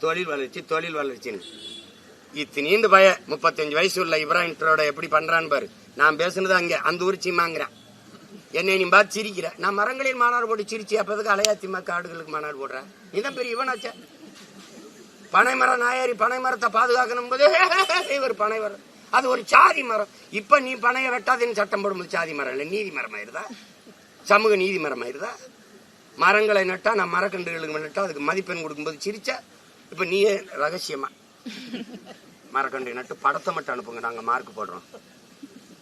தொழில் வளர்ச்சின்னு இத்தனீண்டு பய 35 வயசு உள்ள இப்ராஹிம் எப்படி பண்றான்னு பாரு. நான் பேசுனது அங்க அந்த ஊர் சீமாங்கிறேன். என்னை நீ பார்த்து சிரிக்கிற. நான் மரங்களில் மாநாடு போட்டு சிரிச்சு அப்பதுக்கு அலையாத்திமா காடுகளுக்கு மாநாடு போடுறேன். இதான் பெரிய இவனாச்ச. பனைமரம் நாயாரி பனை மரத்தை பாதுகாக்கணும் போது இவர் பனை மரம் அது ஒரு சாதி மரம். இப்ப நீ பனையை வெட்டாதுன்னு சட்டம் போடும்போது சாதி மரம் இல்லை நீதி மரம் ஆயிருதா? சமூக நீதி மரம் ஆயிருதா? மரங்களை நட்டா நான் மரக்கன்றுகளுக்கு நட்டா அதுக்கு மதிப்பெண் கொடுக்கும்போது சிரிச்சா. இப்ப நீயே ரகசியமா மரக்கன்று நட்டு படத்தை மட்டும் அனுப்புங்க, நாங்க மார்க் போடுறோம்.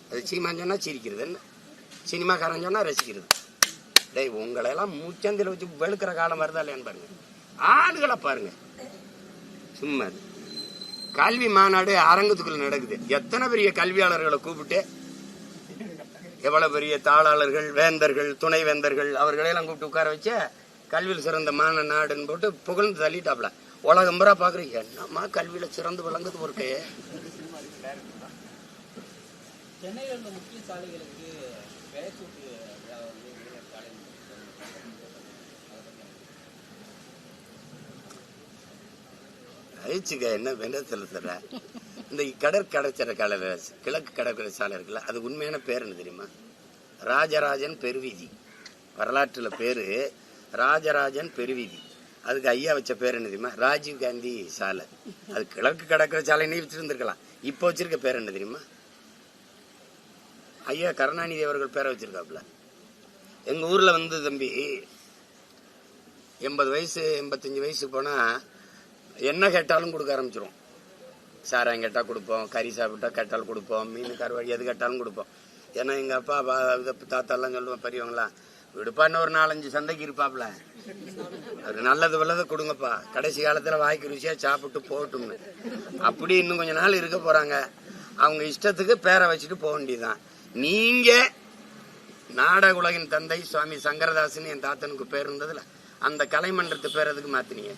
அது சீமான் சொன்னா சிரிக்கிறது, என்ன சினிமாக்காரன் சொன்னா ரசிக்கிறது. டேய் உங்களை எல்லாம் மூச்சந்தில வச்சு வெளுக்கிற காலம் வருதா இல்லையான்னு பாருங்க. ஆளுகளை பாருங்க. சும்மா கல்வி மாநாடு அரங்கத்துக்குள்ள நடக்குது. எத்தனை பெரிய கல்வியாளர்களை கூப்பிட்டு, எவ்வளவு பெரிய தாளாளர்கள், வேந்தர்கள், துணை வேந்தர்கள் அவர்களையெல்லாம் கூப்பிட்டு உட்கார வச்ச கல்வியில் சிறந்த மாநாடுன்னு போட்டு புகழ்ந்து தள்ளிட்டாப்ல. உலகம் பூரா பாக்குறீங்க, என்னம்மா கல்வியில சிறந்து விளங்குது ஒரு கையே. சென்னையில் உள்ள முக்கிய சாலைகளுக்கு அழிச்சுக்க என்ன வெண்டத்தில் தர. இந்த கடற்கடற்கரை காலையில கிழக்கு கடற்கரை சாலை இருக்குல்ல, அது உண்மையான பேர் என்ன தெரியுமா? ராஜராஜன் பெருவீதி. வரலாற்றுல பேரு ராஜராஜன் பெருவீதி. அதுக்கு ஐயா வச்ச பேர் என்ன தெரியுமா? ராஜீவ் காந்தி சாலை. அது கிழக்கு கடற்கரை சாலைன்னு வச்சிருந்திருக்கலாம். இப்ப வச்சிருக்க பேர் என்ன தெரியுமா? ஐயா கருணாநிதி அவர்கள் பேரை வச்சிருக்காப்புல. எங்க ஊர்ல வந்து தம்பி 80 வயசு 85 வயசு போனா என்ன கேட்டாலும் கொடுக்க ஆரம்பிச்சிரும். சாராயம் கேட்டா கொடுப்போம், கறி சாப்பிட்டா கேட்டாலும் கொடுப்போம், மீன் கருவாடி எது கேட்டாலும் கொடுப்போம். ஏன்னா எங்க அப்பா தாத்தா எல்லாம் சொல்லுவோம், பெரியவங்களாம் விடுப்பான்னு ஒரு 4-5 சந்தைக்கு இருப்பாப்ல. அது நல்லது வல்லதை கொடுங்கப்பா, கடைசி காலத்துல வாய்க்கு ருசியா சாப்பிட்டு போகட்டும்னு. அப்படி இன்னும் கொஞ்ச நாள் இருக்க போறாங்க. அவங்க இஷ்டத்துக்கு பேரை வச்சுட்டு போக வேண்டியதுதான். நீங்க நாடக உலகின் தந்தை சுவாமி சங்கரதாசன் என் தாத்தனுக்கு பேர் இருந்ததுல, அந்த கலைமன்றத்து பேர் எதுக்கு மாத்தினீங்க?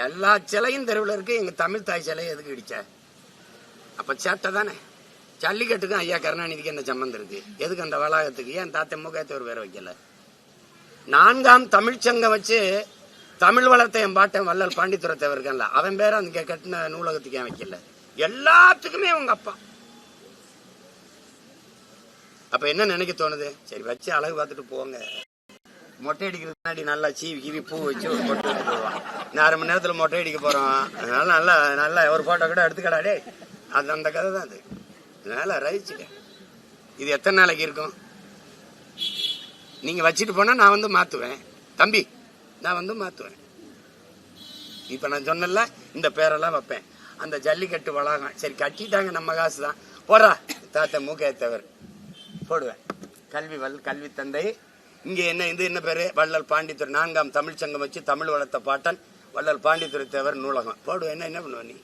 எல்லா சிலையும் தெருவில் இருக்கு, எங்க தமிழ் தாய் சிலையை எதுக்கு இடிச்ச? அப்ப சேட்டை தானே. ஜல்லிக்கட்டுக்கும் ஐயா கருணாநிதிக்கு என்ன சம்பந்தம் இருக்கு? எதுக்கு அந்த வளாகத்துக்கு ஏன் தாத்த முகத்தை ஒரு பேரை வைக்கல? 4ஆம் தமிழ்ச்சங்கம் வச்சு தமிழ் வளர்த்த என் பாட்டன் வள்ளல் பாண்டித்துரை தேவர் இருக்கான்ல, அவன் பேரை அந்த கட்டின நூலகத்துக்கு ஏன் வைக்கல? எல்லாத்துக்குமே உங்க அப்பா. அப்ப என்ன நினைக்க தோணுது? சரி வச்சு அழகு பார்த்துட்டு போங்க. மொட்டை அடிக்கிறது முன்னாடி நல்லா சீவி கீவி பூ வச்சு ஒரு போட்டோ எடுத்து போடுவான். 1/2 மணி நேரத்துல மொட்டை அடிக்க போறோம், அதனால நல்லா நல்லா ஒரு போட்டோ கூட எடுத்துக்கடாடே. அது அந்த கதை தான். அது அதனால ரசிச்சுக்க. இது எத்தனை நாளைக்கு இருக்கும்? நீங்க வச்சுட்டு போனா நான் வந்து மாத்துவேன் தம்பி, நான் வந்து மாத்துவேன். இப்ப நான் சொன்னல இந்த பேரெல்லாம் வைப்பேன். அந்த ஜல்லிக்கட்டு வளாகம் சரி கட்டிட்டாங்க, நம்ம காசு தான் போடுறா. தாத்த மூக்கைய தவிர போடுவேன். கல்வி தந்தை. இங்க என்ன இது என்ன பேரு? வள்ளல் பாண்டித்துறை. 4ஆம் தமிழ்ச்சங்கம் வச்சு தமிழ் வளர்த்த பாட்டன் வள்ளல் பாண்டித்துறை தேவர் நூலகம் போடுவேன். என்ன பண்ணுவ நீ?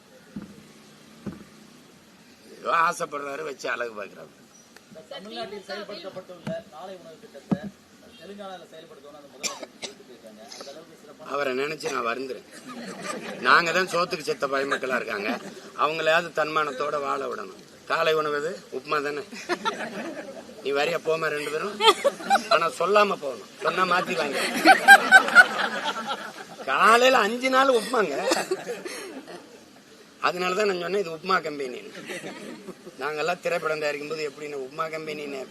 ஆசைப்படுறாரு வச்சு அழகு பார்க்கிறாரு. தமிழ்நாட்டில் செயல்படுத்தப்பட்டுள்ள காலை உணவு திட்டத்தை தெலுங்கானாவில் செயல்படுத்தணும். அவரை நினைச்சு நான் வருந்துறேன். நாங்க தான் சோத்துக்கு செத்த பயமக்களா இருக்காங்க, அவங்களாவது தன்மானத்தோட வாழ விடணும். காலை உணவு உப்புமா தானே. நீ வரையா போமா 2 பேரும். ஆனா சொல்லாம போகணும், சொன்னா மாத்தி வாங்க. காலையில 5 நாள் உப்புமாங்க. அதனாலதான் நான் சொன்னேன் இது உப்புமா கம்பெனி. நாங்கெல்லாம் திரைப்படம் தயாரிக்கும் போது எப்படின்னு உப்புமா கம்பெனின்னு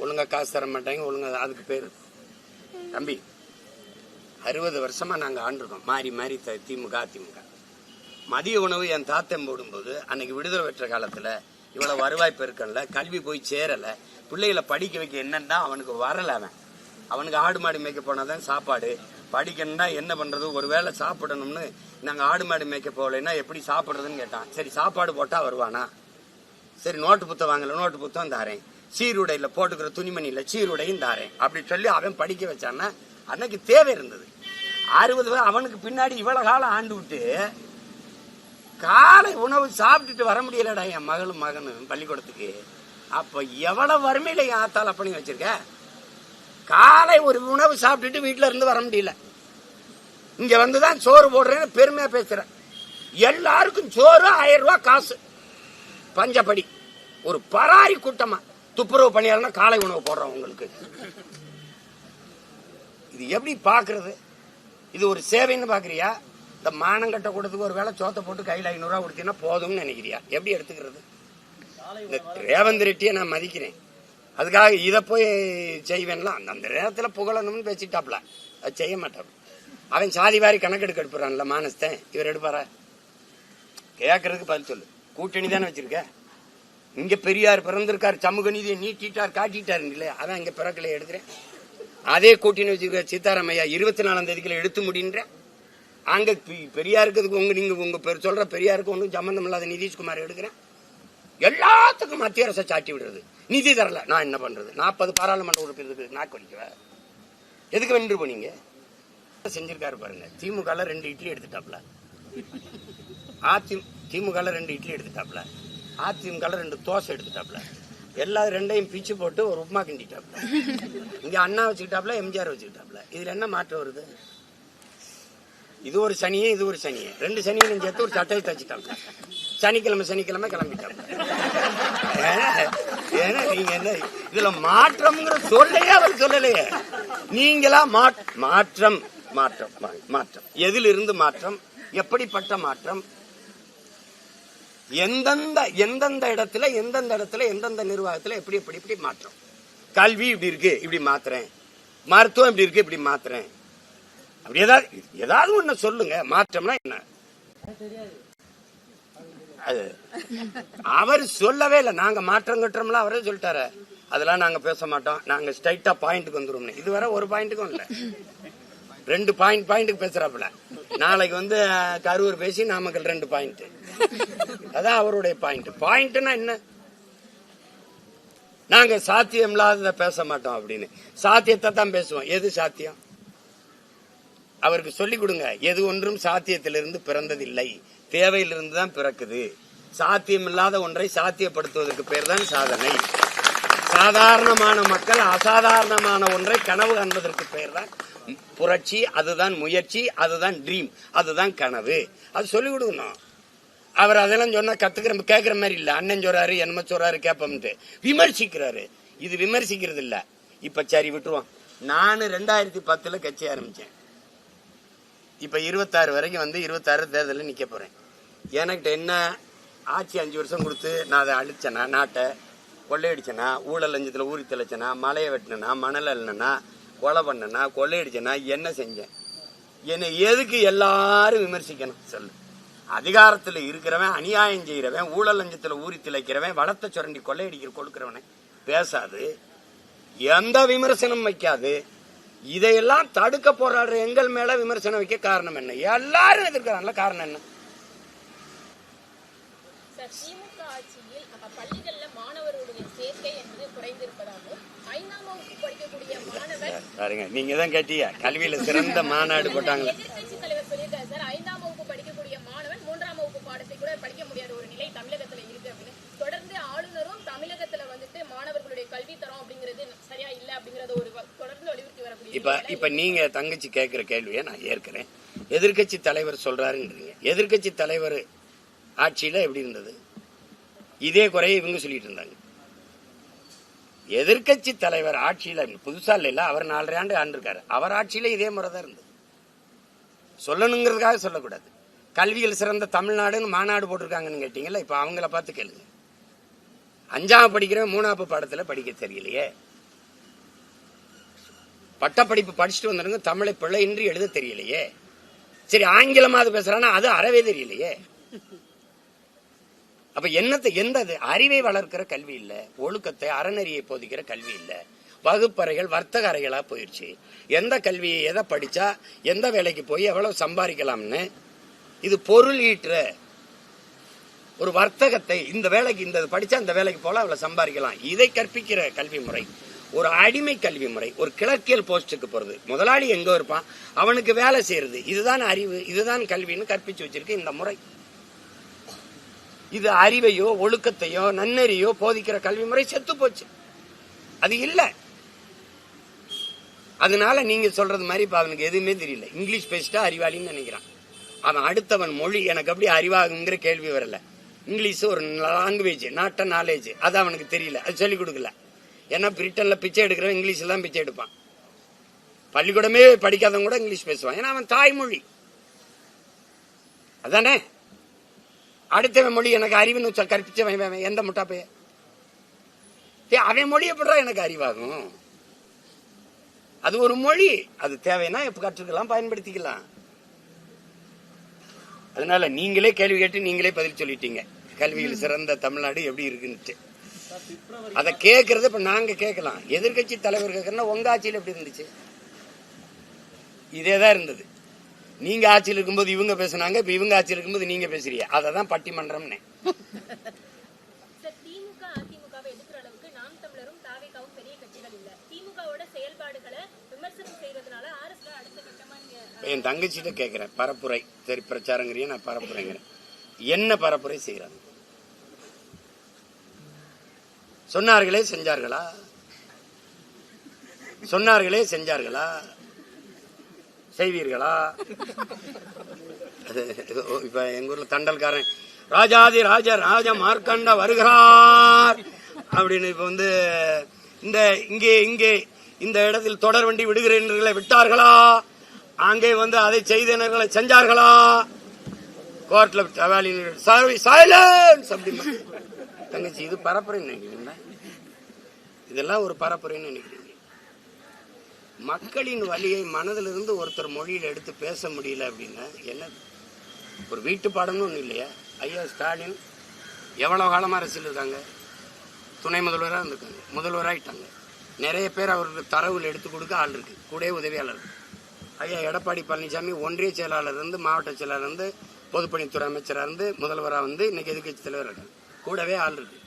ஒழுங்கா காசு தர மாட்டாங்க, ஒழுங்கா அதுக்கு பேரு. தம்பி 60 வருஷமா நாங்க ஆண்டிருக்கோம், மாறி மாறி திமுக அதிமுக. மதிய உணவு என் தாத்தன் போடும்போது அன்னைக்கு விடுதலை பெற்ற காலத்துல இவ்வளவு வருவாய் பெருக்கல்ல, கல்வி போய் சேரல, பிள்ளைகளை படிக்க வைக்க என்னன்னா அவனுக்கு வரல. அவனுக்கு ஆடு மாடு மேய்க்க போனாதான் சாப்பாடு. படிக்கணும்னா என்ன பண்றது? ஒருவேளை சாப்பிடணும்னு நாங்க ஆடு மாடு மேய்க்க போகலைன்னா எப்படி சாப்பிடுறதுன்னு கேட்டான். சரி சாப்பாடு போட்டா வருவானா? சரி நோட்டு புத்தகம் வாங்கல, நோட்டு புத்தகம் தாரேன். சீருடையில போட்டுக்கிற துணிமணியில சீருடையும் தாரேன் அப்படி சொல்லி அவன் படிக்க வச்சான்னா அன்னைக்கு தேவை இருந்தது. 60 அவனுக்கு பின்னாடி இவ்வளவு காலம் ஆண்டு விட்டு காலை உணவு சாப்பிட்டுட்டு வர முடியலடா என் மகளும் மகனும் பள்ளிக்கூடத்துக்கு. அப்ப எவ்வளவு வறுமையில என் ஆத்தால பண்ணி வச்சிருக்க? காலை ஒரு உணவு சாப்பிட்டுட்டு வீட்டுல இருந்து வர முடியல. இங்க வந்துதான் சோறு போடுறேன்னு பெருமையா பேசுற. எல்லாருக்கும் சோறு 1000 ரூபாய் காசு. பஞ்சப்படி ஒரு பராரி கூட்டமா துப்புரவு பணியாளர்னா காலை உணவு போடுறோம் உங்களுக்கு. இது எப்படி பாக்குறது? இது ஒரு சேவைன்னு பாக்குறியா? இந்த மானம் கட்ட கூடத்துக்கு ஒரு வேளை சோத்தை போட்டு கையில் 500 ரூபா கொடுத்தீங்கன்னா போதும்னு நினைக்கிறியா? எப்படி எடுத்துக்கிறது? இந்த ரேவந்த் ரெட்டியை நான் மதிக்கிறேன், அதுக்காக இதை போய் செய்வேன்லாம் அந்த நேரத்தில் புகழணும்னு பேசிட்டாப்ல, அது செய்ய மாட்டாப்ல. அவன் சாதி வாரி கணக்கெடுக்க எடுப்புறான்ல மானஸ்தன், இவர் எடுப்பாரா? கேட்கறதுக்கு பதில் சொல்லு. கூட்டணி தானே வச்சிருக்க. இங்க பெரியார் பிறந்திருக்காரு, சமூக நீதியை நீட்டிட்டார் காட்டிட்டாரு இல்லையா? அதான் இங்க பிறக்கலை எடுக்கிறேன். அதே கூட்டணி வச்சிருக்க சீதாராமையா 24ஆம் தேதிக்குள்ள எடுத்து முடின்ற. அங்க பெரியாருக்கு நீங்க உங்க பேர் சொல்ற பெரியாருக்கு ஒன்றும் சம்பந்தம் இல்லாத நிதிஷ்குமார் எடுக்கிறேன். எல்லாத்துக்கும் மத்திய அரசை சாட்டி விடுறது. நிதி தரல, நான் என்ன பண்றது? 40 பாராளுமன்ற உறுப்பினருக்கு நாக்கு வலிக்கவா? எதுக்கு வென்று போனீங்க? செஞ்சிருக்காரு பாருங்க. திமுக 2 இட்லி எடுத்துட்டாப்ல, திமுக 2 இட்லி எடுத்துட்டாப்ல, அதிமுக 2 தோசை எடுத்துட்டாப்ல, எல்லா 2ஐயும் பிச்சு போட்டு ஒரு உப்புமா கிண்டிட்டாப்ல. இங்க அண்ணா வச்சுக்கிட்டாப்ல, எம்ஜிஆர் வச்சுக்கிட்டாப்ல. இதுல என்ன மாற்றம் வருது? இது ஒரு சனியே, இது ஒரு சனியே, 2 சனியும் சேர்த்து ஒரு சட்டையை தச்சுட்டாப்ல. சனிக்கிழமை கிளம்பிட்டாப்ல. ஏன்னா நீங்க என்ன இதுல மாற்றம்ங்கிற சொல்லையே அவர் சொல்லலையே. நீங்களா மாற்றம் மாற்றம் மாற்றம் எதிலிருந்து மாற்றம்? எப்படிப்பட்ட மாற்றம்? எந்தெந்த இடத்துல எந்தெந்த நிர்வாகத்துல எப்படி மாற்றம்? கல்வி இப்படி இருக்கு, இப்படி மாத்துறேன். மருத்துவம் இப்படி இருக்கு, இப்படி மாத்துறேன். அப்படி ஏதாவது ஒண்ணு சொல்லுங்க. மாற்றம்னா என்ன? அது அவர் சொல்லவே இல்லை. நாங்க மாற்றம் கட்டுறோம்ல, அவரே சொல்லிட்டாரு. அதெல்லாம் நாங்க பேச மாட்டோம், நாங்க ஸ்ட்ரைட்டா பாயிண்ட்டுக்கு வந்துருவோம். இதுவரை ஒரு பாயிண்ட்டுக்கும் இல்ல, 2 பாயிண்ட்டுக்கு பேசுறாப்புல. நாளைக்கு கரூர் பேசி நாமக்கல் 2 பாயிண்ட். அதான் அவருடைய பாயிண்ட். பாயிண்ட்னா என்ன? நாங்க சாத்தியம் இல்லாததை பேச மாட்டோம் அப்படின்னு. சாத்தியத்தை தான் பேசுவோம். எது சாத்தியம்? அவருக்கு சொல்லிக் கொடுங்க. எது ஒன்றும் சாத்தியத்திலிருந்து பிறந்ததில்லை, தேவையிலிருந்து தான் பிறக்குது. சாத்தியம் இல்லாத ஒன்றை சாத்தியப்படுத்துவதற்கு பேர் தான் சாதனை. சாதாரணமான மக்கள் அசாதாரணமான ஒன்றை கனவு காண்பதற்கு பெயர் தான் புரட்சி. அதுதான் முயற்சி, அதுதான் ட்ரீம், அதுதான் கனவு. அது சொல்லிக் கொடுக்கணும். அவர் அதெல்லாம் சொன்னா கேட்கிற மாதிரி இல்ல. அண்ணன் சொல்றாரு, என்னமோ சொல்றாரு, கேப்பம்ட்டு விமர்சிக்கிறாரு. இது விமர்சிக்கிறது இல்ல. இப்ப சரி விட்டுருவோம். நானு 2010 கட்சி ஆரம்பிச்சேன். இப்ப 26 வரைக்கும் 26 தேர்தலில் நிக்க போறேன். எனக்கிட்ட என்ன ஆட்சி 5 வருஷம் கொடுத்து நான் அதை அழிச்சேனா? நாட்டை கொள்ளையடிச்சனா? ஊழல் லஞ்சத்துல ஊறி தெளிச்சனா? மலையை வெட்டினா? மணல் அள்ளனா? கொலை பண்ணனா? கொள்ளையடிச்சனா? என்ன செஞ்சேன்? என்னை எதுக்கு எல்லாரும் விமர்சிக்கணும் சொல்லு? அதிகாரத்துல இருக்கிறவன், அநியாயம் செய்யறவன், ஊழல் லஞ்சத்துல ஊறி திளைக்கிறவன், வளத்தை சுரண்டி கொள்ளையடிக்கிற கொடுக்கிறவனை பேசாது, எந்த விமர்சனம் வைக்காது. இதையெல்லாம் தடுக்க போராடுற எங்கள் மேல விமர்சனம் வைக்க காரணம் என்ன? எல்லாரும் எதிர்க்கிறாங்கல்ல, காரணம் என்ன? திமுக ஆட்சியில் பள்ளிகள்ல மாணவர்களுடைய சேர்க்கை என்பது குறைந்திருப்பதாகவும் 5ஆம் வகுப்பு படிக்கக்கூடிய மாணவர் பாருங்க, நீங்க தான் கேட்டீங்க கல்வியில சிறந்த மாநாடு போட்டாங்க. எதிர்கட்சி தலைவர் சொல்லியிருக்காரு சார், 5ஆம் வகுப்பு படிக்கக்கூடிய மாணவன் 3ஆம் வகுப்பு பாடத்தை கூட படிக்க முடியாத ஒரு நிலை தமிழகத்துல இருக்கு அப்படின்னு. தொடர்ந்து ஆளுநரும் தமிழகத்துல மாணவர்களுடைய கல்வி தரம் அப்படிங்கிறது சரியா இல்ல அப்படிங்கறத ஒரு தொடர்ந்து வலியுறுத்தி வரக்கூடிய. இப்ப நீங்க தங்கச்சி கேட்கிற கேள்வியை நான் ஏற்கிறேன். எதிர்கட்சி தலைவர் சொல்றாருன்றீங்க. எதிர்கட்சி தலைவர் ஆட்சியில எப்படி இருந்தது? இதே குறைய இவங்க சொல்லிட்டு இருந்தாங்க. எதிர்கட்சி தலைவர் ஆட்சியில புதுசா இல்ல, அவர் 4.5 ஆண்டு ஆண்டிருக்காரு. அவர் ஆட்சியில இதே முறைதான் இருந்தது. சொல்லணுங்கிறதுக்காக சொல்லக்கூடாது. கல்வியில் சிறந்த தமிழ்நாடுன்னு மாநாடு போட்டிருக்காங்கன்னு கேட்டீங்கல்ல, இப்ப அவங்கள பார்த்து கேளுங்க. 5ஆம் படிக்கிறவன் 3ஆம் பாடத்துல படிக்க தெரியலையே. பட்டப்படிப்பு படிச்சுட்டு வந்துருங்க, தமிழை பிள்ளையின்றி எழுத தெரியலையே. சரி, ஆங்கிலமாவது பேசுறானா? அது அறவே தெரியலையே. அப்ப எந்த அறிவை வளர்க்கிற கல்வி இல்ல, ஒழுக்கத்தை அறநெறியை போதிக்கிற கல்வி இல்ல, வகுப்பறைகள் வர்த்தக அறைகளா போயிடுச்சு. எந்த கல்வியை எதை படிச்சா எந்த வேலைக்கு போய் எவ்வளவு சம்பாதிக்கலாம்னு, இது பொருள் ஈட்டுற ஒரு வர்த்தகத்தை, இந்த வேலைக்கு இந்த படிச்சா இந்த வேலைக்கு போல அவ்வளவு சம்பாதிக்கலாம், இதை கற்பிக்கிற கல்வி முறை ஒரு அடிமை கல்வி முறை. ஒரு கிழக்கியல் போஸ்டுக்கு போறது, முதலாளி எங்க இருப்பான், அவனுக்கு வேலை செய்யறது, இதுதான் அறிவு, இதுதான் கல்வின்னு கற்பிச்சு வச்சிருக்கு இந்த முறை. இது அறிவையோ ஒழுக்கத்தையோ நன்னெறியோ போதிக்கிற கல்வி முறை செத்து போச்சு. அது இல்ல. அதனால நீங்க சொல்றது மாதிரி இப்ப அவனுக்கு எதுவுமே தெரியல. இங்கிலீஷ் பேசிட்டா அறிவாளின்னு நினைக்கிறான். அவன் அடுத்தவன் மொழி எனக்கு எப்படி அறிவாகுங்கிற கேள்வி வரல. இங்கிலீஷ் ஒரு லாங்குவேஜ், நாட் அ நாலேஜ், அது அவனுக்கு தெரியல, அது சொல்லிக் கொடுக்கல. ஏன்னா பிரிட்டன்ல பிச்சை எடுக்கிறவன் இங்கிலீஷ்ல தான் பிச்சை எடுப்பான். பள்ளிக்கூடமே படிக்காதவங்க கூட இங்கிலீஷ் பேசுவான், ஏன்னா அவன் தாய்மொழி. அதானே? அடுத்தவன் மொழி எனக்கு அறிவுன்னு கற்பிச்சவன் எந்த முட்டாப்பைய? அவன் மொழி எப்படா எனக்கு அறிவாகும்? அது ஒரு மொழி, அது தேவைன்னா எப்ப கற்றுக்கலாம், பயன்படுத்திக்கலாம். அதனால நீங்களே கேள்வி கேட்டு நீங்களே பதில் சொல்லிட்டீங்க. கல்வியில் சிறந்த தமிழ்நாடு எப்படி இருக்குன்னு அதை கேட்கறது இப்ப நாங்க கேட்கலாம். எதிர்கட்சி தலைவர் கேட்கறா உங்க ஆட்சியில் எப்படி இருந்துச்சு? இதேதான் இருந்தது. நீங்க ஆட்சியில் இருக்கும்போது இவங்க பேசுனாங்க, இப்ப இவங்க ஆட்சியில் இருக்கும்போது நீங்க பேசுறீங்க. அததான் பட்டிமன்றம்னு. திமுக அதிமுகவை எதிர்க்கிற அளவுக்கு நாம் தமிழரும் தாவேகாவும் பெரிய கட்சிகள் இல்ல. திமுகவோட செயல்பாடுகளை விமர்சனம் செய்வதனால அரசு அடுத்த கட்டமா என் தங்கச்சிட்ட கேட்கிறேன், பரப்புரை சரி பிரச்சாரங்கிறிய, நான் பரப்புரைங்கிறேன். என்ன பரப்புரை செய்யறாங்க? சொன்னார்களே செஞ்சார்களா? சொன்னார்களே செஞ்சார்களா? செய்வீர்களா? இப்ப எங்க ஊர்ல தண்டல்காரன் ராஜாதி ராஜ ராஜ மார்க்கண்ட வருகிறார் அப்படின்னு இப்ப வந்து இந்த இங்கே இங்கே இந்த இடத்தில் தொடர் வண்டி விடுகிறவர்களை விட்டார்களா? அங்கே வந்து அதை செய்தவர்களை செஞ்சார்களா? கோர்ட்ல சைலன்ஸ் அப்படி. தங்கச்சி இது பரப்புரைன்னு நினைக்கிறீங்களா? இதெல்லாம் ஒரு பரப்புரைன்னு நினைக்கிறீங்க? மக்களின் வலியை மனதிலிருந்து ஒருத்தர் மொழியில் எடுத்து பேச முடியல அப்படின்னா என்ன? ஒரு வீட்டு பாடம்னு ஒண்ணு இல்லையா? ஐயா ஸ்டாலின் எவ்வளவு காலமா அரசியல் இருக்காங்க, துணை முதல்வராக இருந்திருக்காங்க, முதல்வராயிட்டாங்க. நிறைய பேர் அவருக்கு தரவுகள் எடுத்து கொடுக்க ஆள் இருக்கு, கூட உதவியாளர். ஐயா எடப்பாடி பழனிசாமி ஒன்றிய செயலாளர் இருந்து, மாவட்ட செயலாளர் இருந்து, பொதுப்பணித்துறை அமைச்சராக இருந்து, முதல்வராக வந்து இன்னைக்கு எதிர்கட்சி தலைவர் இருக்காங்க, கூடவே ஆள் இருக்கு.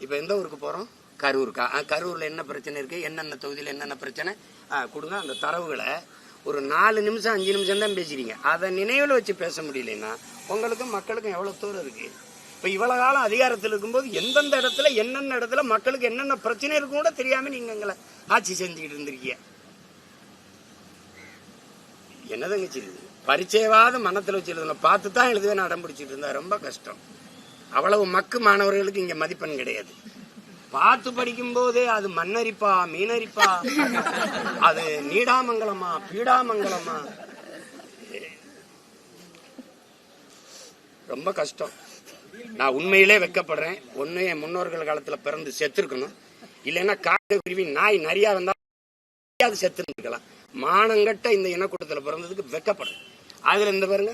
இப்ப எந்த ஊருக்கு போறோம்? கரூருக்கா? கரூர்ல என்ன பிரச்சனை இருக்கு, என்னென்ன தொகுதியில் என்னென்ன பிரச்சனை கொடுங்க. அந்த தரவுகளை ஒரு 4 நிமிஷம் 5 நிமிஷம் தான் பேசுறீங்க. அதை நினைவுல வச்சு பேச முடியலன்னா உங்களுக்கும் மக்களுக்கும் எவ்வளவு தூரம் இருக்கு? இப்ப இவ்வளவு காலம் அதிகாரத்தில் இருக்கும்போது எந்தெந்த இடத்துல என்னென்ன இடத்துல மக்களுக்கு என்னென்ன பிரச்சனை இருக்கும் கூட தெரியாம நீங்க எங்களை ஆட்சி செஞ்சுக்கிட்டு இருந்திருக்கீங்க. என்னதங்கச்சி பரிச்சயவாத மனத்துல வச்சு எழுதணும், பார்த்து தான் எழுதுவேன் அடம் பிடிச்சிட்டு இருந்தா ரொம்ப கஷ்டம். அவ்வளவு மக்கு மாணவர்களுக்கு இங்க மதிப்பெண் கிடையாது. பார்த்து படிக்கும் போதே அது மண்ணரிப்பா மீனரிப்பா, அது நீடாமங்கலமா பீடாமங்கலமா, ரொம்ப கஷ்டம். நான் உண்மையிலே வெக்கப்படுறேன். ஒண்ணு என் முன்னோர்கள் காலத்துல பிறந்து செத்துருக்கணும், இல்லைன்னா காட்டு குருவி நாய் நிறையா வந்தா செத்து இருக்கலாம். மானங்கட்ட இந்த இனக்கூட்டத்தில் பிறந்ததுக்கு வெக்கப்படுறேன். அதுல இந்த பாருங்க